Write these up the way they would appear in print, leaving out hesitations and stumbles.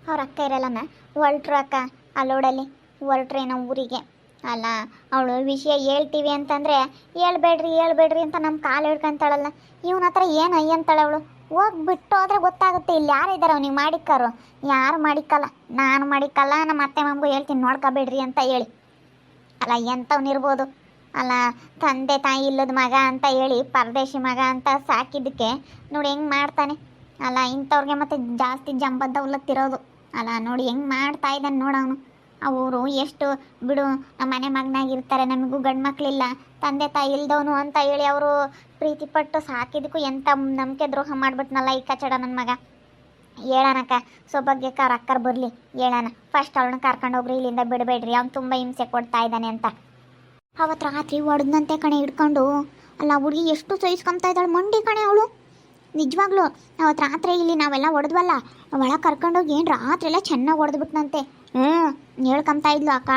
ಅವ್ರ ಅಕ್ಕ ಇರಲ್ಲನ ಹೊರಟ್ರು ಅಕ್ಕ ಅಲ್ಲೋಡಲ್ಲಿ ಹೊರಟ್ರೆ ನಾವು ಊರಿಗೆ. ಅಲ್ಲ ಅವಳು ವಿಷಯ ಹೇಳ್ತೀವಿ ಅಂತಂದರೆ ಹೇಳ್ಬೇಡ್ರಿ ಅಂತ ನಮ್ಮ ಕಾಲು ಹಿಡ್ಕೊಂತಾಳಲ್ಲ. ಇವನ ಹತ್ರ ಏನು ಅಯ್ಯಂತಾಳೆ ಅವಳು. ಹೋಗ್ಬಿಟ್ಟು ಹೋದ್ರೆ ಗೊತ್ತಾಗುತ್ತೆ ಇಲ್ಲಿ ಯಾರಿದ್ದಾರೆ ಅವ್ನಿಗೆ ಮಾಡಿಕ್ಕಾರು. ಯಾರು ಮಾಡಿಕ್ಕಲ್ಲ, ನಾನು ಮಾಡಿಕ್ಕಲ್ಲ, ನಮ್ಮ ಅತ್ತೆ ಮಮ್ಮಗೂ ಹೇಳ್ತೀನಿ ನೋಡ್ಕೋಬೇಡ್ರಿ ಅಂತ ಹೇಳಿ. ಅಲ್ಲ ಎಂಥವ್ನಿರ್ಬೋದು. ಅಲ್ಲ ತಂದೆ ತಾಯಿ ಇಲ್ಲದ ಮಗ ಅಂತ ಹೇಳಿ ಪರದೇಶಿ ಮಗ ಅಂತ ಸಾಕಿದ್ದಕ್ಕೆ ನೋಡಿ ಹೆಂಗೆ ಮಾಡ್ತಾನೆ. ಅಲ್ಲ ಇಂಥವ್ರಿಗೆ ಮತ್ತೆ ಜಾಸ್ತಿ ಜಂಬದ್ದವಲತ್ತಿರೋದು. ಅಲ್ಲ ನೋಡಿ ಹೆಂಗೆ ಮಾಡ್ತಾ ಇದ್ದಾನೆ ನೋಡವನು. ಅವರು ಎಷ್ಟು ಬಿಡು ನಮ್ಮ ಮನೆ ಮಗನಾಗಿರ್ತಾರೆ, ನಮಗೂ ಗಂಡು ಮಕ್ಕಳಿಲ್ಲ, ತಂದೆ ತಾಯಿ ಇಲ್ದವನು ಅಂತ ಹೇಳಿ ಅವರು ಪ್ರೀತಿ ಪಟ್ಟು ಸಾಕಿದ್ದಕ್ಕೂ ಎಂಥ ನಂಬಿಕೆ ದ್ರೋಹ ಮಾಡ್ಬಿಟ್ನಲ್ಲ ಈ ಕಚಡ ನನ್ನ ಮಗ. ಹೇಳೋಣಕ್ಕ ಸೌಭಾಗ್ಯಕ್ಕೆ ಅವ್ರ ಅಕ್ಕರ್ ಬರಲಿ ಹೇಳೋಣ. ಫಸ್ಟ್ ಅವಳನ್ನ ಕರ್ಕೊಂಡು ಹೋಗ್ರಿ, ಇಲ್ಲಿಂದ ಬಿಡಬೇಡ್ರಿ, ಅವ್ನು ತುಂಬ ಹಿಂಸೆ ಕೊಡ್ತಾ ಇದ್ದಾನೆ ಅಂತ. ಅವತ್ತು ರಾತ್ರಿ ಹೊಡೆದಂತೆ ಕಣೆ ಹಿಡ್ಕೊಂಡು. ಅಲ್ಲ ಹುಡುಗಿ ಎಷ್ಟು ಸಹಿಸ್ಕೊತಾ ಇದ್ದಾಳೆ ಮಂಡಿ ಕಣೆ ಅವಳು ನಿಜವಾಗ್ಲೂ. ಅವತ್ತು ರಾತ್ರಿ ಇಲ್ಲಿ ನಾವೆಲ್ಲ ಹೊಡೆದ್ವಲ್ಲ, ಒಳಗೆ ಕರ್ಕೊಂಡೋಗಿ ಏನು ರಾತ್ರಿ ಎಲ್ಲ ಚೆನ್ನಾಗಿ ಹೊಡೆದ್ಬಿಟ್ನಂತೆ. ಹೇಳ್ಕೊಂತ ಇದ್ಲು ಅಕ್ಕ,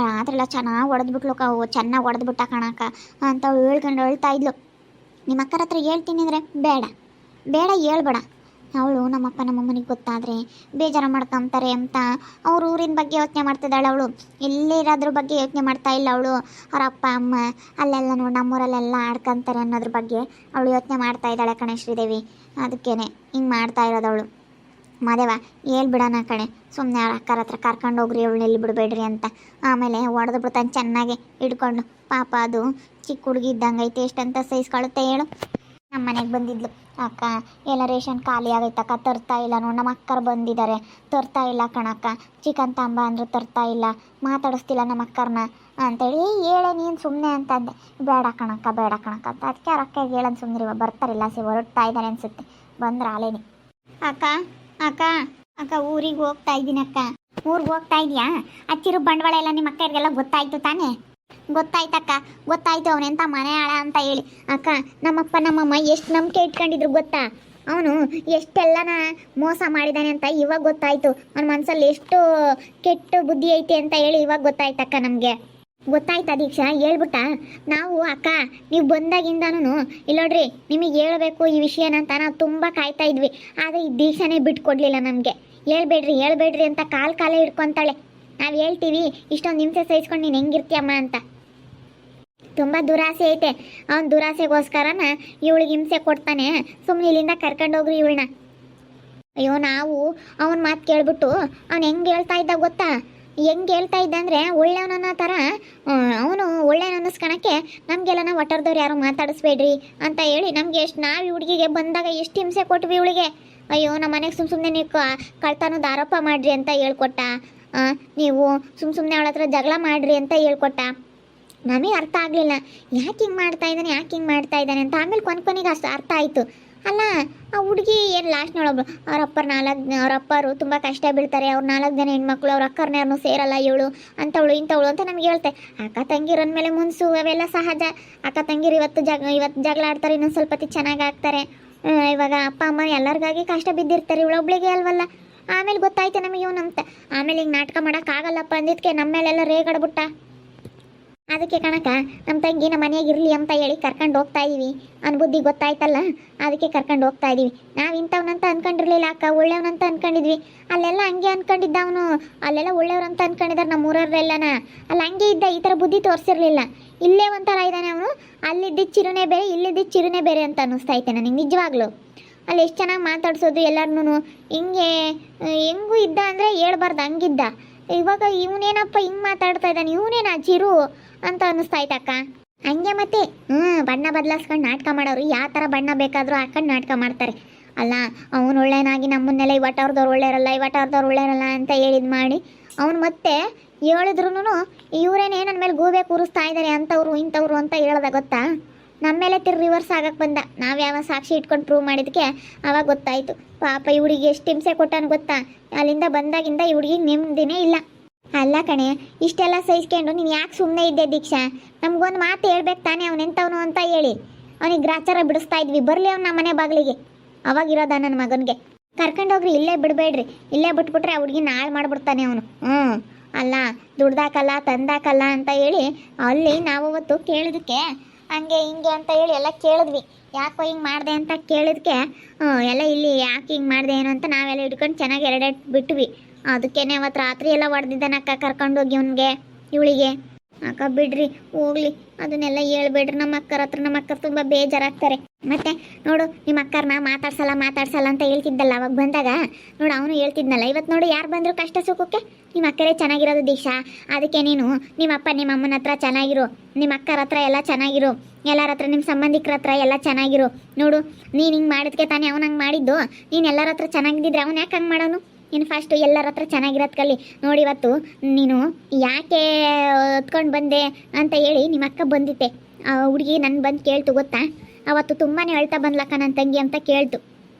ರಾತ್ರಿ ಚೆನ್ನಾಗಿ ಹೊಡೆದ್ಬಿಟ್ಲು ಚೆನ್ನಾಗಿ ಹೊಡೆದ್ಬಿಟ್ಟ ಕಣಕ್ಕ ಅಂತ ಹೇಳ್ಕೊಂಡು ಹೇಳ್ತಾ ಇದ್ಲು. ನಿಮ್ಮ ಅಕ್ಕರ ಹತ್ರ ಹೇಳ್ತೀನಿ ಅಂದರೆ ಬೇಡ ಹೇಳ್ಬೇಡ. ಅವಳು ನಮ್ಮಪ್ಪ ನಮ್ಮಮ್ಮನಿಗೆ ಗೊತ್ತಾದರೆ ಬೇಜಾರು ಮಾಡ್ಕೊತಾರೆ ಅಂತ ಅವ್ರ ಊರಿನ ಬಗ್ಗೆ ಯೋಚನೆ ಮಾಡ್ತಿದ್ದಾಳೆ ಅವಳು. ಎಲ್ಲಿರೋದ್ರ ಬಗ್ಗೆ ಯೋಚನೆ ಮಾಡ್ತಾ ಇಲ್ಲ ಅವಳು. ಅವ್ರ ಅಪ್ಪ ಅಮ್ಮ ಅಲ್ಲೆಲ್ಲ ನೋಡಿ ನಮ್ಮೂರಲ್ಲೆಲ್ಲ ಆಡ್ಕೊತಾರೆ ಅನ್ನೋದ್ರ ಬಗ್ಗೆ ಅವಳು ಯೋಚನೆ ಮಾಡ್ತಾ ಇದ್ದಾಳೆ ಕಣೆ ಶ್ರೀದೇವಿ. ಅದಕ್ಕೇನೆ ಹಿಂಗೆ ಮಾಡ್ತಾ ಇರೋದು ಅವಳು. ಮದೇವ ಹೇಳ್ಬಿಡೋಣ ಕಣೆ, ಸುಮ್ಮನೆ ಅವ್ರ ಅಕ್ಕರ ಹತ್ರ ಕರ್ಕೊಂಡು ಹೋಗ್ರಿ ಅವಳು ಎಲ್ಲಿ ಬಿಡಬೇಡ್ರಿ ಅಂತ. ಆಮೇಲೆ ಹೊಡೆದು ಬಿಡ್ತಾನೆ ಚೆನ್ನಾಗಿ ಹಿಡ್ಕೊಂಡು. ಪಾಪ ಅದು ಚಿಕ್ಕ ಹುಡುಗಿ ಇದ್ದಂಗೆ ಐತೆ, ಎಷ್ಟಂತ ಸಹಿಸ್ಕೊಳ್ಳುತ್ತೆ ಹೇಳು. ನಮ್ಮ ಮನೆಗೆ ಬಂದಿದ್ಲು ಅಕ್ಕ, ಎಲ್ಲ ರೇಷನ್ ಖಾಲಿ ಆಗೈತಕ್ಕ, ತರ್ತಾ ಇಲ್ಲ ನೋಡಿ, ನಮ್ಮ ಅಕ್ಕರು ಬಂದಿದ್ದಾರೆ ತರ್ತಾ ಇಲ್ಲ ಕಣಕ್ಕ, ಚಿಕನ್ ತಾಂಬ ಅಂದರೂ ತರ್ತಾ ಇಲ್ಲ, ಮಾತಾಡಿಸ್ತಿಲ್ಲ ನಮ್ಮ ಅಕ್ಕರನ್ನ ಅಂತೇಳಿ ಹೇಳೇ ನೀನು ಸುಮ್ಮನೆ ಅಂತಂದೆ. ಬೇಡ ಕಣಕ್ಕ ಅಂತ ಅದಕ್ಕೆ ಅವ್ರ ಅಕ್ಕಗೆ ಹೇಳೋದು ಸುಮ್ಮನೆ ಬರ್ತಾರಿಲ್ಲ ಹೊರಡ್ತಾ ಇದ್ದಾನೆ ಅನಿಸುತ್ತೆ. ಬಂದ್ರೆ ಆಲೇನಿ. ಅಕ್ಕ ಅಕ್ಕ ಅಕ್ಕ ಊರಿಗೆ ಹೋಗ್ತಾ ಇದ್ದೀನಿ ಅಕ್ಕ. ಊರಿಗೆ ಹೋಗ್ತಾ ಇದೆಯಾ? ಹಚ್ಚಿರೋ ಬಂಡವಾಳ ಎಲ್ಲ ನಿಮ್ಮ ಅಕ್ಕರಿಗೆಲ್ಲ ಗೊತ್ತಾಯ್ತು ತಾನೇ? ಗೊತ್ತಾಯ್ತಕ್ಕ ಗೊತ್ತಾಯ್ತು, ಅವನೆಂತ ಮನೆ ಆಳ ಅಂತ ಹೇಳಿ. ಅಕ್ಕ ನಮ್ಮಪ್ಪ ನಮ್ಮಮ್ಮ ಎಷ್ಟು ನಂಬಿಕೆ ಇಟ್ಕೊಂಡಿದ್ರು ಗೊತ್ತಾ? ಅವನು ಎಷ್ಟೆಲ್ಲನ ಮೋಸ ಮಾಡಿದ್ದಾನೆ ಅಂತ ಇವಾಗ ಗೊತ್ತಾಯ್ತು. ಅವನ ಮನಸ್ಸಲ್ಲಿ ಎಷ್ಟು ಕೆಟ್ಟ ಬುದ್ಧಿ ಐತೆ ಅಂತ ಹೇಳಿ ಇವಾಗ ಗೊತ್ತಾಯ್ತಕ್ಕ ನಮಗೆ. ಗೊತ್ತಾಯ್ತಾ ದೀಕ್ಷಾ? ಹೇಳ್ಬಿಟ್ಟ ನಾವು ಅಕ್ಕ ನೀವು ಬಂದಾಗಿಂದನೂ ಇಲ್ಲೋಡ್ರಿ ನಿಮಗೆ ಹೇಳಬೇಕು ಈ ವಿಷಯನ ಅಂತ ನಾವು ತುಂಬ ಕಾಯ್ತಾ ಇದ್ವಿ. ಆದರೆ ಈ ದೀಕ್ಷಾನೇ ಬಿಟ್ಕೊಡ್ಲಿಲ್ಲ ನಮಗೆ. ಹೇಳ್ಬೇಡ್ರಿ ಅಂತ ಕಾಲೇ ಹಿಡ್ಕೊತಾಳೆ. ನಾವು ಹೇಳ್ತೀವಿ ಇಷ್ಟೊಂದು ಹಿಂಸೆ ಸಹಿಸ್ಕೊಂಡು ನೀನು ಹೆಂಗಿರ್ತೀಯಮ್ಮ ಅಂತ. ತುಂಬ ದುರಾಸೆ ಐತೆ. ಅವ್ನ ದುರಾಸೆಗೋಸ್ಕರನ ಇವಳಿಗೆ ಹಿಂಸೆ ಕೊಡ್ತಾನೆ. ಸುಮ್ಮನೆ ಇಲ್ಲಿಂದ ಕರ್ಕೊಂಡೋಗ್ರಿ ಇವಳನ್ನ. ಅಯ್ಯೋ ನಾವು ಅವನ ಮಾತು ಕೇಳ್ಬಿಟ್ಟು ಅವ್ನು ಹೆಂಗೆ ಹೇಳ್ತಾ ಇದ್ದ ಗೊತ್ತಾ? ಹೆಂಗೆ ಹೇಳ್ತಾ ಇದ್ದ ಅಂದರೆ ಒಳ್ಳೆಯವನನ್ನ ಥರ ಅವನು ಒಳ್ಳೆಯವನ ಅನ್ನಿಸ್ಕೊಳಕ್ಕೆ ನಮಗೆಲ್ಲ ಒಟ್ಟರ್ದವ್ರು ಯಾರು ಮಾತಾಡಿಸ್ಬೇಡ್ರಿ ಅಂತ ಹೇಳಿ ನಮಗೆ ನಾವು ಈ ಹುಡುಗಿಗೆ ಬಂದಾಗ ಎಷ್ಟು ಹಿಂಸೆ ಕೊಟ್ವಿ ಇವಳಿಗೆ. ಅಯ್ಯೋ ನಮ್ಮ ಮನೆಗೆ ಸುಮ್ಮನೆ ನೀವು ಕಳ್ತನದ ಆರೋಪ ಮಾಡಿರಿ ಅಂತ ಹೇಳ್ಕೊಟ್ಟ. ನೀವು ಸುಮ್ಮನೆ ಅವಳ ಹತ್ರ ಜಗಳ ಮಾಡಿರಿ ಅಂತ ಹೇಳ್ಕೊಟ್ಟ. ನಮಗೆ ಅರ್ಥ ಆಗಲಿಲ್ಲ ಯಾಕೆ ಹಿಂಗೆ ಮಾಡ್ತಾ ಇದ್ದಾನೆ ಅಂತ. ಆಮೇಲೆ ಕೊನೆಗೆ ಅಷ್ಟು ಅರ್ಥ ಆಯಿತು. ಅಲ್ಲ ಆ ಹುಡುಗಿ ಏನು ಲಾಸ್ಟ್ನೊಳೊಬ್ರು ಅವ್ರ ಅಪ್ಪರು ತುಂಬ ಕಷ್ಟ ಬೀಳ್ತಾರೆ, ಅವ್ರು 4 ಜನ ಹೆಣ್ಮಕ್ಳು, ಅವ್ರ ಅಕ್ಕರ್ನ ಯಾರನ್ನೂ ಸೇರಲ್ಲ ಇವಳು ಅಂಥವಳು ಇಂಥವಳು ಅಂತ ನಮ್ಗೆ ಹೇಳ್ತೆ. ಅಕ್ಕ ತಂಗಿರನ್ ಮೇಲೆ ಮುನ್ಸು ಅವೆಲ್ಲ ಸಹಜ. ಅಕ್ಕ ತಂಗಿರು ಇವತ್ತು ಜಗಳ ಆಡ್ತಾರೆ, ಇನ್ನೊಂದು ಸ್ವಲ್ಪ ಹೊತ್ತಿಗೆ ಚೆನ್ನಾಗಿ ಆಗ್ತಾರೆ. ಇವಾಗ ಅಪ್ಪ ಅಮ್ಮ ಎಲ್ಲರಿಗಾಗಿ ಕಷ್ಟ ಬಿದ್ದಿರ್ತಾರೆ, ಇವಳೊಬ್ಳಿಗೆ ಅಲ್ವಲ್ಲ. ಆಮೇಲೆ ಗೊತ್ತಾಯ್ತು ನಮಗೆ ಇವನಂತ. ಆಮೇಲೆ ಹಿಂಗೆ ನಾಟಕ ಮಾಡೋಕ್ಕಾಗಲ್ಲಪ್ಪ ಅಂದಿದ್ದಕ್ಕೆ ನಮ್ಮ ಮೇಲೆಲ್ಲ ರೇಗಡ್ಬಿಟ್ಟ. ಅದಕ್ಕೆ ಕಣಕ ನಮ್ಮ ತಂಗಿ ನಮ್ಮ ಮನೆಯಾಗ ಇರಲಿ ಅಂತ ಹೇಳಿ ಕರ್ಕೊಂಡು ಹೋಗ್ತಾ ಇದೀವಿ. ಬುದ್ಧಿ ಗೊತ್ತಾಯ್ತಲ್ಲ, ಅದಕ್ಕೆ ಕರ್ಕೊಂಡು ಹೋಗ್ತಾ ಇದೀವಿ. ನಾವು ಇಂಥವ್ನಂತ ಅನ್ಕೊಂಡಿರ್ಲಿಲ್ಲ ಅಕ್ಕ, ಒಳ್ಳೆಯವನಂತ ಅನ್ಕೊಂಡಿದ್ವಿ. ಅಲ್ಲೆಲ್ಲ ಹಂಗೆ ಅನ್ಕೊಂಡಿದ್ದ ಅವನು, ಅಲ್ಲೆಲ್ಲ ಒಳ್ಳೆಯವ್ರಂತ ಅನ್ಕೊಂಡಿದ್ದಾರೆ ನಮ್ಮ ಊರವ್ರೆಲ್ಲನ. ಅಲ್ಲಿ ಹಂಗೆ ಇದ್ದ, ಈ ಥರ ಬುದ್ಧಿ ತೋರಿಸಿರ್ಲಿಲ್ಲ. ಇಲ್ಲೇ ಒಂಥರ ಇದ್ದಾನೆ ಅವನು, ಅಲ್ಲಿದ್ದಿದ್ದು ಚಿರುನೇ ಬೇರೆ, ಇಲ್ಲಿದ್ದಿದ್ದು ಚಿರುನೇ ಬೇರೆ ಅಂತ ಅನ್ನಿಸ್ತಾ ಐತೆ ನನಗೆ ನಿಜವಾಗ್ಲೂ. ಅಲ್ಲಿ ಎಷ್ಟು ಚೆನ್ನಾಗಿ ಮಾತಾಡ್ಸೋದು ಎಲ್ಲರನ್ನೂ. ಹೆಂಗೂ ಇದ್ದ ಅಂದರೆ ಹೇಳ್ಬಾರ್ದು ಹಂಗಿದ್ದ. ಇವಾಗ ಇವನೇನಪ್ಪ ಹಿಂಗೆ ಮಾತಾಡ್ತಾ ಇದ್ದಾನೆ, ಇವನೇನಾ ಚಿರು ಅಂತ ಅನ್ನಿಸ್ತಾಯ್ತಕ್ಕ. ಹಂಗೆ ಮತ್ತೆ ಬಣ್ಣ ಬದಲಾಯಿಸ್ಕೊಂಡು ನಾಟಕ ಮಾಡೋರು ಯಾವ ಥರ ಬಣ್ಣ ಬೇಕಾದರೂ ಹಾಕೊಂಡು ನಾಟಕ ಮಾಡ್ತಾರೆ. ಅಲ್ಲ ಅವನು ಒಳ್ಳೆಯನಾಗಿ ನಮ್ಮನ್ನೆಲ್ಲ ಇವಟ್ಟವ್ರದವ್ರು ಒಳ್ಳೆಯರಲ್ಲ ಅಂತ ಹೇಳಿದ್ ಮಾಡಿ ಅವನು ಮತ್ತೆ ಹೇಳಿದ್ರು ಇವರೇನೇ ನನ್ನ ಮೇಲೆ ಗೂಬೆ ಕೂರಿಸ್ತಾ ಇದ್ದಾರೆ ಅಂಥವ್ರು ಇಂಥವ್ರು ಅಂತ ಹೇಳ್ದ ಗೊತ್ತಾ? ನಮ್ಮ ಮೇಲೆ ರಿವರ್ಸ್ ಆಗಕ್ಕೆ ಬಂದ. ನಾವು ಯಾವ ಸಾಕ್ಷಿ ಇಟ್ಕೊಂಡು ಪ್ರೂವ್ ಮಾಡಿದಕ್ಕೆ ಆವಾಗ ಗೊತ್ತಾಯಿತು. ಪಾಪ ಈ ಹುಡುಗಿ ಎಷ್ಟು ಹಿಂಸೆ ಕೊಟ್ಟಾನು ಗೊತ್ತಾ? ಅಲ್ಲಿಂದ ಬಂದಾಗಿಂದ ಈ ಹುಡುಗಿಗೆ ನೆಮ್ಮದಿನೇ ಇಲ್ಲ. ಅಲ್ಲ ಕಣೆ, ಇಷ್ಟೆಲ್ಲ ಸಹಿಸ್ಕೊಂಡು ನೀನು ಯಾಕೆ ಸುಮ್ಮನೆ ಇದ್ದೆ ದೀಕ್ಷಾ? ನಮಗೊಂದು ಮಾತು ಹೇಳ್ಬೇಕು ತಾನೇ ಅವನೆಂಥವನು ಅಂತ ಹೇಳಿ. ಅವನಿಗೆ ಗ್ರಾಚಾರ ಬಿಡಿಸ್ತಾ ಇದ್ವಿ. ಬರಲಿ ಅವ್ನು ನಮ್ಮ ಮನೆ ಬಾಗಿಲಿಗೆ. ಅವಾಗಿರೋದ ನನ್ನ ಮಗನಿಗೆ ಕರ್ಕೊಂಡೋಗ್ರಿ, ಇಲ್ಲೇ ಬಿಡಬೇಡ್ರಿ. ಇಲ್ಲೇ ಬಿಟ್ಬಿಟ್ರೆ ಆ ಹುಡುಗಿ ನಾಳೆ ಮಾಡಿಬಿಡ್ತಾನೆ ಅವನು. ಅಲ್ಲ ದುಡ್ದಾಕಲ್ಲ ತಂದಾಕಲ್ಲ ಅಂತ ಹೇಳಿ ಅಲ್ಲಿ ನಾವು ಅವತ್ತು ಕೇಳಿದಕ್ಕೆ ಹಂಗೆ ಹಿಂಗೆ ಅಂತ ಹೇಳಿ ಎಲ್ಲ ಕೇಳಿದ್ವಿ. ಯಾಕೋ ಹಿಂಗೆ ಮಾಡಿದೆ ಅಂತ ಕೇಳಿದ್ಕೆ ಎಲ್ಲ ಇಲ್ಲಿ ಯಾಕೆ ಹಿಂಗೆ ಮಾಡಿದೆ ಏನು ಅಂತ ನಾವೆಲ್ಲ ಹಿಡ್ಕೊಂಡು ಚೆನ್ನಾಗಿ ಎರಡೆರಡು ಬಿಟ್ವಿ. ಅದಕ್ಕೇನೆ ಅವತ್ತು ರಾತ್ರಿ ಎಲ್ಲ ಹೊಡೆದಿದ್ದಾನಕ್ಕ ಕರ್ಕೊಂಡೋಗಿ ಇವನಿಗೆ ಇವಳಿಗೆ. ಅಕ್ಕ ಬಿಡ್ರಿ ಹೋಗ್ಲಿ, ಅದನ್ನೆಲ್ಲ ಹೇಳ್ಬೇಡ್ರಿ. ನಮ್ಮ ಅಕ್ಕರ ತುಂಬ ಬೇಜಾರಾಗ್ತಾರೆ. ಮತ್ತೆ ನೋಡು ನಿಮ್ಮ ಅಕ್ಕರನ್ನ ಮಾತಾಡ್ಸಲ್ಲ ಅಂತ ಹೇಳ್ತಿದ್ದಲ್ಲ ಅವಾಗ ಬಂದಾಗ. ನೋಡು ಅವನು ಹೇಳ್ತಿದ್ನಲ್ಲ, ಇವತ್ತು ನೋಡು ಯಾರು ಬಂದರು ಕಷ್ಟ ಸುಖಕ್ಕೆ ನಿಮ್ಮ ಅಕ್ಕರೇ ಚೆನ್ನಾಗಿರೋದು ದೀಕ್ಷಾ. ಅದಕ್ಕೆ ನೀನು ನಿಮ್ಮ ಅಪ್ಪ ನಿಮ್ಮ ಅಮ್ಮನ ಹತ್ರ ಚೆನ್ನಾಗಿರು, ನಿಮ್ಮ ಅಕ್ಕರ ಹತ್ರ ಎಲ್ಲ ಚೆನ್ನಾಗಿರು, ಎಲ್ಲರ ಹತ್ರ ನಿಮ್ಮ ಸಂಬಂಧಿಕರ ಹತ್ರ ಎಲ್ಲ ಚೆನ್ನಾಗಿರು. ನೋಡು ನೀನು ಹಿಂಗೆ ಮಾಡಿದ್ಕೆ ತಾನೇ ಅವ್ನು ಹಂಗೆ ಮಾಡಿದ್ದು. ನೀನು ಎಲ್ಲರ ಹತ್ರ ಚೆನ್ನಾಗಿದ್ದಿದ್ರೆ ಅವ್ನು ಯಾಕೆ ಹಂಗೆ ಮಾಡೋನು? ನೀನು ಫಸ್ಟು ಎಲ್ಲರ ಹತ್ರ ಚೆನ್ನಾಗಿರೋದು ಕಲಿ. ನೋಡಿ ಇವತ್ತು ನೀನು ಯಾಕೆ ಹೊತ್ಕೊಂಡು ಬಂದೆ ಅಂತ ಹೇಳಿ ನಿಮ್ಮ ಅಕ್ಕ ಬಂದಿತ್ತೆ. ಆ ಹುಡುಗಿ ನನ್ನ ಬಂದು ಕೇಳ್ತು ಗೊತ್ತಾ, ಅವತ್ತು ತುಂಬಾ ಅಳ್ತಾ ಬಂದ್ಲಕ್ಕ ನನ್ನ ತಂಗಿ ಅಂತ ಕೇಳ್ತು.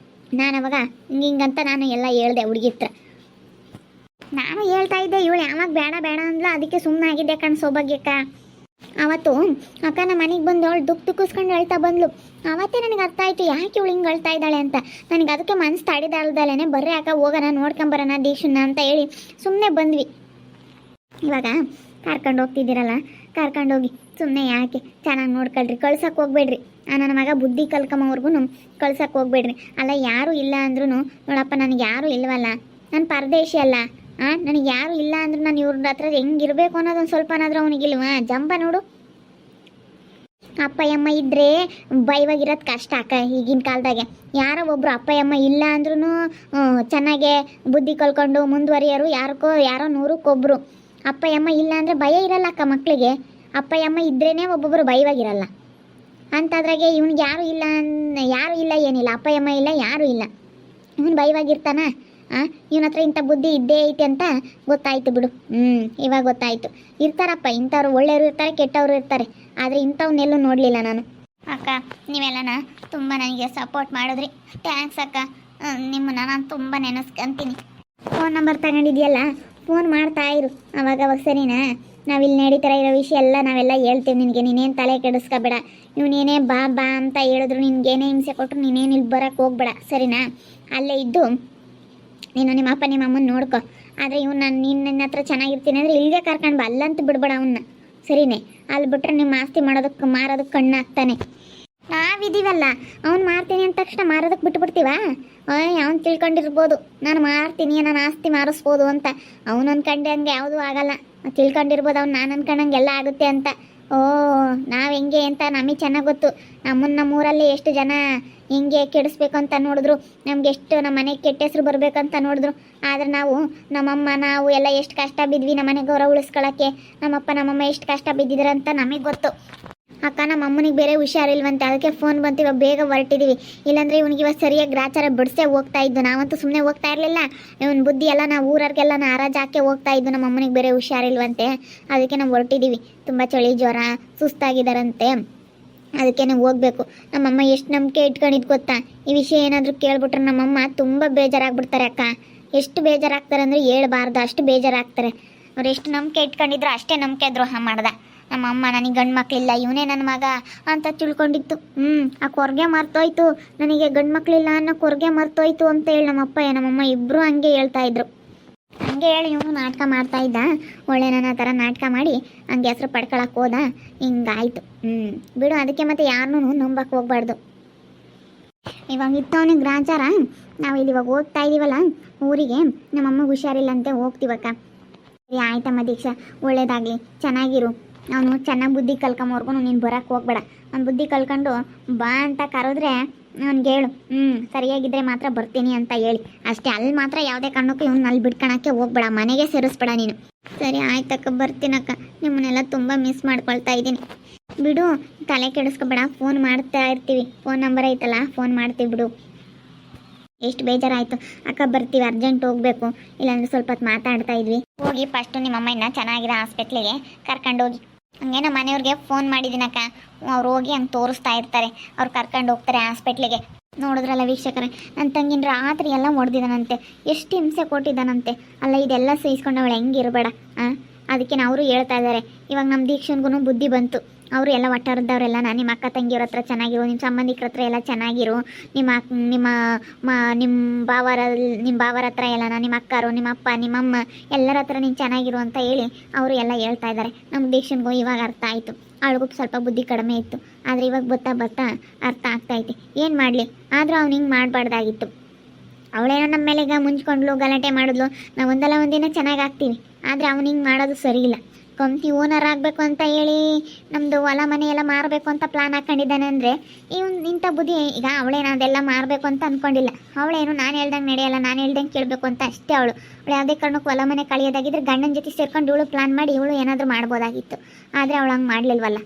ನಾನು ಅವಾಗ ಹಿಂಗಂತ ನಾನು ಎಲ್ಲ ಹೇಳ್ದೆ ಹುಡುಗಿ ಹತ್ರ. ನಾನು ಹೇಳ್ತಾ ಇದ್ದೆ, ಇವಳು ಯಾವಾಗ ಬೇಡ ಅಂದ್ಲ, ಅದಕ್ಕೆ ಸುಮ್ಮನೆ ಆಗಿದ್ದೆ ಕಣ್ ಸೌಭಾಗ್ಯಕ್ಕ. ಅವತ್ತು ಅಕ್ಕ ನಮ್ಮ ಮನೆಗೆ ಬಂದು ಅವಳು ದುಃಖಿಸ್ಕೊಂಡು ಅಳ್ತಾ ಬಂದ್ಲು. ಅವತ್ತೇ ನನಗೆ ಅರ್ಥ ಆಯಿತು ಯಾಕೆ ಇವಳು ಹಿಂಗೆ ಅಳ್ತಾ ಇದ್ದಾಳೆ ಅಂತ. ನನಗೆ ಅದಕ್ಕೆ ಮನಸ್ಸು ತಡಿದಾಳ್ದಲ್ಲೇ ಬರ್ರಿ ಅಕ್ಕ ಹೋಗೋಣ ನೋಡ್ಕೊಂಬರೋಣ ದೀಕ್ಷನ್ನ ಅಂತ ಹೇಳಿ ಸುಮ್ಮನೆ ಬಂದ್ವಿ. ಇವಾಗ ಕರ್ಕೊಂಡು ಹೋಗ್ತಿದ್ದೀರಲ್ಲ, ಕರ್ಕೊಂಡೋಗಿ ಸುಮ್ಮನೆ ಯಾಕೆ ಚೆನ್ನಾಗಿ ನೋಡ್ಕೊಳ್ರಿ, ಕಳ್ಸಕ್ಕೆ ಹೋಗ್ಬೇಡ್ರಿ. ನನ್ನ ಮಗ ಬುದ್ಧಿ ಕಲ್ಕಮ್ಮವ್ರಿಗೂ ಕಳ್ಸಕ್ಕೆ ಹೋಗ್ಬೇಡ್ರಿ. ಅಲ್ಲ ಯಾರೂ ಇಲ್ಲ ಅಂದ್ರೂ ನೋಡಪ್ಪ ನನಗೆ ಯಾರೂ ಇಲ್ವಲ್ಲ, ನಾನು ಪರದೇಶಿ ಅಲ್ಲ. ನನಗೆ ಯಾರು ಇಲ್ಲ ಅಂದ್ರೆ ನಾನು ಇವ್ರ ಹತ್ರ ಹೆಂಗಿರ್ಬೇಕು ಅನ್ನೋದೊಂದು ಸ್ವಲ್ಪನಾದ್ರೂ ಅವನಿಗಿಲ್ವಾ? ಜಂಬ ನೋಡು. ಅಪ್ಪ ಅಮ್ಮ ಇದ್ದರೆ ಬೈವಾಗಿರೋದು ಕಷ್ಟ ಅಕ್ಕ ಈಗಿನ ಕಾಲದಾಗೆ. ಯಾರೋ ಒಬ್ಬರು ಅಪ್ಪ ಅಮ್ಮ ಇಲ್ಲ ಅಂದ್ರೂ ಚೆನ್ನಾಗೆ ಬುದ್ಧಿ ಕಲ್ಕೊಂಡು ಮುಂದುವರಿಯೋರು ಯಾರೋ 100ಕ್ಕೊಬ್ರು. ಅಪ್ಪ ಅಮ್ಮ ಇಲ್ಲ ಅಂದರೆ ಭಯ ಇರಲ್ಲ ಅಕ್ಕ ಮಕ್ಕಳಿಗೆ. ಅಪ್ಪ ಅಮ್ಮ ಇದ್ರೇ ಒಬ್ಬೊಬ್ಬರು ಭಯವಾಗಿರಲ್ಲ. ಅಂಥದ್ರಾಗೆ ಇವ್ನಿಗೆ ಯಾರೂ ಇಲ್ಲ ಏನಿಲ್ಲ, ಅಪ್ಪ ಅಮ್ಮ ಇಲ್ಲ, ಯಾರೂ ಇಲ್ಲ, ಇವನು ಭಯವಾಗಿರ್ತಾನ? ಇವನ ಹತ್ರ ಇಂಥ ಬುದ್ಧಿ ಇದ್ದೇ ಐತೆ ಅಂತ ಗೊತ್ತಾಯ್ತು ಬಿಡು. ಇವಾಗ ಗೊತ್ತಾಯ್ತು. ಇರ್ತಾರಪ್ಪ ಇಂಥವ್ರು, ಒಳ್ಳೆಯವರು ಇರ್ತಾರೆ, ಕೆಟ್ಟವರು ಇರ್ತಾರೆ. ಆದರೆ ಇಂಥವನ್ನೆಲ್ಲೂ ನೋಡಲಿಲ್ಲ ನಾನು. ಅಕ್ಕ ನೀವೆಲ್ಲನ ತುಂಬ ನನಗೆ ಸಪೋರ್ಟ್ ಮಾಡಿದ್ರಿ, ಥ್ಯಾಂಕ್ಸ್ ಅಕ್ಕ. ನಿಮ್ಮನ್ನ ನಾನು ತುಂಬ ನೆನೆಸ್ಕೊಂತೀನಿ. ಫೋನ್ ನಂಬರ್ ತಗೊಂಡಿದ್ಯಲ್ಲ, ಫೋನ್ ಮಾಡ್ತಾ ಇರು ಅವಾಗವಾಗ, ಸರಿನಾ? ನಾವಿಲ್ಲಿ ನಡೀತಾರ ಇರೋ ವಿಷಯ ಎಲ್ಲ ನಾವೆಲ್ಲ ಹೇಳ್ತೀವಿ ನಿನಗೆ. ನೀನೇನು ತಲೆ ಕೆಡಿಸ್ಕೋಬೇಡ. ಇವನೇನೇ ಬಾ ಅಂತ ಹೇಳಿದ್ರು, ನಿನ್ಗೇನೇ ಹಿಂಸೆ ಕೊಟ್ಟರು ನೀನೇನು ಇಲ್ಲಿ ಬರೋಕ್ಕೆ ಹೋಗ್ಬೇಡ, ಸರಿನಾ? ಅಲ್ಲೇ ಇದ್ದು ನೀನು ನಿಮ್ಮ ಅಪ್ಪ ನಿಮ್ಮ ಅಮ್ಮನ ನೋಡ್ಕೊ. ಆದರೆ ನಾನು ನಿನ್ನ ಹತ್ರ ಚೆನ್ನಾಗಿರ್ತೀನಿ ಅಂದರೆ ಇಲ್ಲಿಗೆ ಕರ್ಕೊಂಡು ಬಾ, ಅಲ್ಲಂತೂ ಬಿಡ್ಬೇಡ ಅವನ್ನ, ಸರಿನೇ? ಅಲ್ಲಿ ಬಿಟ್ರೆ ನಿಮ್ಮ ಆಸ್ತಿ ಮಾರೋದಕ್ಕೆ ಕಣ್ಣು ಹಾಕ್ತಾನೆ. ನಾವಿದ್ದೀವಲ್ಲ, ಅವ್ನು ಮಾರ್ತೀನಿ ಅಂದ ತಕ್ಷಣ ಮಾರೋದಕ್ಕೆ ಬಿಟ್ಬಿಡ್ತೀವ? ಅವ್ನು ತಿಳ್ಕೊಂಡಿರ್ಬೋದು ನಾನು ಮಾರ್ತೀನಿ, ನಾನು ಆಸ್ತಿ ಮಾರಿಸ್ಬೋದು ಅಂತ. ಅವನು ಅಂದ್ಕೊಂಡೆ ಹಂಗೆ ಯಾವುದೂ ಆಗಲ್ಲ. ತಿಳ್ಕೊಂಡಿರ್ಬೋದು ಅವ್ನು ನಾನು ಅಂದ್ಕೊಂಡಂಗೆ ಎಲ್ಲ ಆಗುತ್ತೆ ಅಂತ. ನಾವು ಹೆಂಗೆ ಅಂತ ನಮಗೆ ಚೆನ್ನಾಗಿ ಗೊತ್ತು. ನಮ್ಮೂರಲ್ಲಿ ಎಷ್ಟು ಜನ ಹಿಂಗೆ ಕೆಡಿಸ್ಬೇಕು ಅಂತ ನೋಡಿದ್ರು, ನಮ್ಗೆ ಎಷ್ಟು ನಮ್ಮ ಮನೆಗೆ ಕೆಟ್ಟ ಹೆಸರು ಬರಬೇಕಂತ ನೋಡಿದ್ರು. ಆದರೆ ನಾವು ಎಲ್ಲ ಎಷ್ಟು ಕಷ್ಟ ಬಿದ್ವಿ ನಮ್ಮ ಮನೆ ಗೌರವ ಉಳಿಸ್ಕೊಳ್ಳೋಕ್ಕೆ. ನಮ್ಮಪ್ಪ ನಮ್ಮಮ್ಮ ಎಷ್ಟು ಕಷ್ಟ ಬಿದ್ದಿದ್ದಾರೆ ಅಂತ ನಮಗೆ ಗೊತ್ತು. ಅಕ್ಕ ನಮ್ಮ ಅಮ್ಮನಿಗೆ ಬೇರೆ ಹುಷಾರಿಲ್ವಂತೆ, ಅದಕ್ಕೆ ಫೋನ್ ಬಂತು, ಇವಾಗ ಬೇಗ ಹೊರಟಿದ್ದೀವಿ. ಇಲ್ಲಾಂದರೆ ಇವನಿಗೆ ಇವಾಗ ಸರಿಯಾಗಿ ಗ್ರಾಚಾರ ಬಿಡಿಸೇ ಹೋಗ್ತಾ ಇದ್ದು. ನಾವಂತೂ ಸುಮ್ಮನೆ ಹೋಗ್ತಾ ಇರಲಿಲ್ಲ. ಇವನ ಬುದ್ಧಿ ಎಲ್ಲ ನಾವು ಊರವ್ರಿಗೆಲ್ಲ ಹರಾಜು ಹಾಕಿ ಹೋಗ್ತಾ ಇದ್ದು. ನಮ್ಮ ಅಮ್ಮನಿಗೆ ಬೇರೆ ಹುಷಾರಿಲ್ವಂತೆ, ಅದಕ್ಕೆ ನಾವು ಹೊರಟಿದ್ದೀವಿ. ತುಂಬ ಚಳಿ ಜ್ವರ ಸುಸ್ತಾಗಿದ್ದಾರಂತೆ, ಅದಕ್ಕೆ ನಾವು ಹೋಗಬೇಕು. ನಮ್ಮಮ್ಮ ಎಷ್ಟು ನಂಬಿಕೆ ಇಟ್ಕೊಂಡಿದ್ದು ಗೊತ್ತಾ? ಈ ವಿಷಯ ಏನಾದರೂ ಕೇಳ್ಬಿಟ್ರೆ ನಮ್ಮಮ್ಮ ತುಂಬ ಬೇಜಾರಾಗ್ಬಿಡ್ತಾರೆ ಅಕ್ಕ. ಎಷ್ಟು ಬೇಜಾರಾಗ್ತಾರೆ ಅಂದರೆ ಹೇಳ್ಬಾರ್ದು, ಅಷ್ಟು ಬೇಜಾರಾಗ್ತಾರೆ. ಅವ್ರು ಎಷ್ಟು ನಂಬಿಕೆ ಇಟ್ಕೊಂಡಿದ್ರು ಅಷ್ಟೇ ನಂಬಿಕೆ ದ್ರೋಹ ಮಾಡ್ದ ನಮ್ಮಮ್ಮ. ನನಗೆ ಗಂಡು ಮಕ್ಕಳಿಲ್ಲ, ಇವನೇ ನನ್ನ ಮಗ ಅಂತ ತಿಳ್ಕೊಂಡಿತ್ತು. ಆ ಕೊರ್ಗೆ ಮರ್ತೋಯ್ತು, ನನಗೆ ಗಂಡು ಮಕ್ಕಳಿಲ್ಲ ಅನ್ನೋ ಕೊರ್ಗೆ ಮರ್ತೋಯ್ತು ಅಂತ ಹೇಳಿ ನಮ್ಮಪ್ಪ ನಮ್ಮಮ್ಮ ಇಬ್ಬರು ಹಂಗೆ ಹೇಳ್ತಾ ಇದ್ರು. ಹಂಗೆ ಹೇಳಿ ಇವನು ನಾಟಕ ಮಾಡ್ತಾ ಇದ್ದ. ಒಳ್ಳೆ ನನ್ನ ಥರ ನಾಟಕ ಮಾಡಿ ಹಂಗೆ ಹೆಸ್ರು ಪಡ್ಕೊಳಕ್ಕೆ ಹೋದ, ಹಿಂಗಾಯ್ತು. ಬಿಡು, ಅದಕ್ಕೆ ಮತ್ತೆ ಯಾರನ್ನೂ ನಂಬಕ್ಕೆ ಹೋಗ್ಬಾರ್ದು. ಇವಾಗ ಇತ್ತವನಿಗೆ ಗ್ರಾಚಾರ. ನಾವು ಇಲ್ಲಿ ಇವಾಗ ಹೋಗ್ತಾ ಇದ್ದೀವಲ್ಲ ಊರಿಗೆ, ನಮ್ಮಮ್ಮ ಹುಷಾರಿಲ್ಲಂತೆ, ಹೋಗ್ತೀವಕ್ಕ. ಸರಿ ಆಯ್ತಮ್ಮ ದೀಕ್ಷಾ, ಒಳ್ಳೇದಾಗಲಿ, ಚೆನ್ನಾಗಿರು. ಅವನು ಚೆನ್ನಾಗಿ ಬುದ್ಧಿ ಕಲ್ಕೊಂಬರ್ಗು ನೀನು ಬರೋಕ್ಕೆ ಹೋಗ್ಬೇಡ. ಅವ್ನು ಬುದ್ಧಿ ಕಲ್ಕೊಂಡು ಬಾ ಅಂತ ಕರೆದ್ರೆ ಅವ್ನಿಗೆ ಹೇಳು, ಸರಿಯಾಗಿದ್ದರೆ ಮಾತ್ರ ಬರ್ತೀನಿ ಅಂತ ಹೇಳಿ ಅಷ್ಟೇ. ಅಲ್ಲಿ ಮಾತ್ರ ಯಾವುದೇ ಕಾರಣಕ್ಕೂ ಇವ್ನು ಅಲ್ಲಿ ಬಿಟ್ಕೊಳಕ್ಕೆ ಹೋಗ್ಬೇಡ, ಮನೆಗೆ ಸೇರಿಸ್ಬೇಡ ನೀನು. ಸರಿ ಆಯ್ತಕ್ಕ, ಬರ್ತೀನಕ್ಕ. ನಿಮ್ಮನ್ನೆಲ್ಲ ತುಂಬ ಮಿಸ್ ಮಾಡ್ಕೊಳ್ತಾ ಇದ್ದೀನಿ. ಬಿಡು, ತಲೆ ಕೆಡಿಸ್ಕೊಬೇಡ, ಫೋನ್ ಮಾಡ್ತಾ ಇರ್ತೀವಿ. ಫೋನ್ ನಂಬರ್ ಐತಲ್ಲ, ಫೋನ್ ಮಾಡ್ತೀವಿ ಬಿಡು. ಎಷ್ಟು ಬೇಜಾರಾಯಿತು ಅಕ್ಕ. ಬರ್ತೀವಿ, ಅರ್ಜೆಂಟ್ ಹೋಗಬೇಕು, ಇಲ್ಲಾಂದ್ರೆ ಸ್ವಲ್ಪ ಹೊತ್ತು ಮಾತಾಡ್ತಾ ಇದ್ವಿ. ಹೋಗಿ ಫಸ್ಟು ನಿಮ್ಮಮ್ಮನ ಚೆನ್ನಾಗಿರೋ ಹಾಸ್ಪಿಟ್ಲಿಗೆ ಕರ್ಕೊಂಡೋಗಿ. ಹಂಗೆ ನಮ್ಮ ಮನೆಯವ್ರಿಗೆ ಫೋನ್ ಮಾಡಿದ್ದೀನಕ್ಕ, ಅವ್ರು ಹೋಗಿ ಹಂಗೆ ತೋರಿಸ್ತಾ ಇರ್ತಾರೆ, ಅವ್ರು ಕರ್ಕೊಂಡು ಹೋಗ್ತಾರೆ ಹಾಸ್ಪಿಟ್ಲಿಗೆ. ನೋಡಿದ್ರಲ್ಲ ವೀಕ್ಷಕರೇ, ನನ್ನ ತಂಗಿನ ರಾತ್ರಿ ಎಲ್ಲ ಹೊಡೆದಿದ್ದಾನಂತೆ, ಎಷ್ಟು ಹಿಂಸೆ ಕೊಟ್ಟಿದ್ದಾನಂತೆ. ಅಲ್ಲ ಇದೆಲ್ಲ ಸಹಿಸ್ಕೊಂಡು ಅವಳು ಹೆಂಗಿರಬೇಡ. ಅದಕ್ಕೆ ಅವರು ಹೇಳ್ತಾ ಇದ್ದಾರೆ. ಇವಾಗ ನಮ್ಮ ದೀಕ್ಷನ್ಗೂ ಬುದ್ಧಿ ಬಂತು, ಅವರು ಎಲ್ಲ ಒಟ್ಟಾರದವರೆಲ್ಲ ನಿಮ್ಮ ಅಕ್ಕ ತಂಗಿಯವ್ರ ಹತ್ರ ಚೆನ್ನಾಗಿರು, ನಿಮ್ಮ ಸಂಬಂಧಿಕರ ಹತ್ರ ಎಲ್ಲ ಚೆನ್ನಾಗಿರು, ನಿಮ್ಮ ಬಾವರ ಹತ್ರ ಎಲ್ಲ ನಿಮ್ಮ ಅಕ್ಕರು, ನಿಮ್ಮ ಅಪ್ಪ, ನಿಮ್ಮಮ್ಮ ಎಲ್ಲರ ಹತ್ರ ನೀನು ಚೆನ್ನಾಗಿರು ಅಂತ ಹೇಳಿ ಅವರು ಎಲ್ಲ ಹೇಳ್ತಾ ಇದ್ದಾರೆ. ನಮ್ಮ ದೀಕ್ಷನ್ಗೂ ಇವಾಗ ಅರ್ಥ ಆಯಿತು. ಅವಳಿಗೂ ಸ್ವಲ್ಪ ಬುದ್ಧಿ ಕಡಿಮೆ ಇತ್ತು, ಆದರೆ ಇವಾಗ ಬರ್ತಾ ಅರ್ಥ ಆಗ್ತೈತೆ. ಏನು ಮಾಡಲಿ, ಆದರೂ ಅವ್ನು ಹಿಂಗೆ ಮಾಡಬಾರ್ದಾಗಿತ್ತು. ಅವಳೇನೋ ನಮ್ಮ ಮೇಲೆ ಈಗ ಮುಂಚ್ಕೊಂಡ್ಲು, ಗಲಾಟೆ ಮಾಡಿದ್ಲು, ನಾವು ಒಂದಲ್ಲ ಒಂದಿನ ಚೆನ್ನಾಗಿ ಆಗ್ತೀವಿ. ಆದರೆ ಅವ್ನು ಹಿಂಗೆ ಮಾಡೋದು ಸರಿ ಇಲ್ಲ. ಕಂಪ್ನಿ ಓನರ್ ಆಗಬೇಕು ಅಂತ ಹೇಳಿ ನಮ್ಮದು ಹೊಲ ಮನೆ ಎಲ್ಲ ಮಾರಬೇಕು ಅಂತ ಪ್ಲ್ಯಾನ್ ಹಾಕ್ಕೊಂಡಿದ್ದಾನೆ ಅಂದರೆ ಇಂಥ ಬುದ್ಧಿ. ಈಗ ಅವಳೇನು ಅದೆಲ್ಲ ಮಾರಬೇಕು ಅಂತ ಅಂದ್ಕೊಂಡಿಲ್ಲ. ಅವಳೇನು ನಾನು ಹೇಳ್ದಂಗೆ ನಡೆಯಲ್ಲ, ನಾನು ಹೇಳ್ದಂಗೆ ಕೇಳಬೇಕು ಅಂತ ಅಷ್ಟೇ ಅವಳು ಯಾವುದೇ ಕಾರಣಕ್ಕೂ ಹೊಲ ಮನೆ ಕಳಿಯೋದಾಗಿದ್ದರೆ ಗಂಡನ ಜೊತೆ ಸೇರ್ಕೊಂಡು ಇವಳು ಪ್ಲ್ಯಾನ್ ಮಾಡಿ ಇವಳು ಏನಾದರೂ ಮಾಡ್ಬೋದಾಗಿತ್ತು. ಆದರೆ ಅವಳು ಹಂಗೆ ಮಾಡಲಿಲ್ವಲ್ಲ.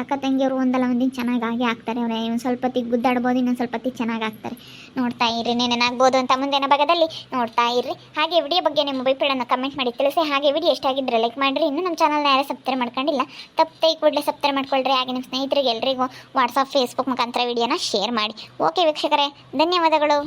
ಅಕ್ಕ ತಂಗಿಯವರು ಒಂದಲ್ಲ ಒಂದಿನ ಚೆನ್ನಾಗಿ ಆಗೇ ಆಗ್ತಾರೆ. ಅವರೇ ಒಂದು ಸ್ವಲ್ಪ ಹೊತ್ತಿಗೆ ಗುದ್ದಾಡ್ಬೋದು, ಇನ್ನೊಂದು ಸ್ವಲ್ಪ ಹೊತ್ತಿಗೆ ಚೆನ್ನಾಗಿ ಆಗ್ತಾರೆ. ನೋಡ್ತಾ ಇರ್ರಿ, ನೆನೇನಾಗ್ಬೋದು ಅಂತ ಮುಂದಿನ ಭಾಗದಲ್ಲಿ ನೋಡ್ತಾ ಇರ್ರಿ. ಹಾಗೆ ವಿಡಿಯೋ ಬಗ್ಗೆ ನಿಮ್ಮ ಅಭಿಪ್ರಾಯನ ಕಮೆಂಟ್ ಮಾಡಿ ತಿಳಿಸಿ. ಹಾಗೆ ವಿಡಿಯೋ ಇಷ್ಟ ಆಗಿದ್ದರೆ ಲೈಕ್ ಮಾಡಿರಿ. ಇನ್ನೂ ನಮ್ಮ ಚಾನಲ್ನ ಯಾರೇ ಸಬ್ಸ್ಕ್ರೈಬ್ ಮಾಡ್ಕೊಂಡಿಲ್ಲ ತಪ್ಪದೆ ಈ ಕೂಡಲೇ ಸಬ್ಸ್ಕ್ರೈಬ್ ಮಾಡ್ಕೊಳ್ರಿ. ಹಾಗೆ ನಿಮ್ಮ ಸ್ನೇಹಿತರಿಗೆ ಎಲ್ರಿಗೂ ವಾಟ್ಸಪ್, ಫೇಸ್ಬುಕ್ ಮುಖಾಂತರ ವಿಡಿಯೋನ ಶೇರ್ ಮಾಡಿ. ಓಕೆ ವೀಕ್ಷಕರೇ, ಧನ್ಯವಾದಗಳು.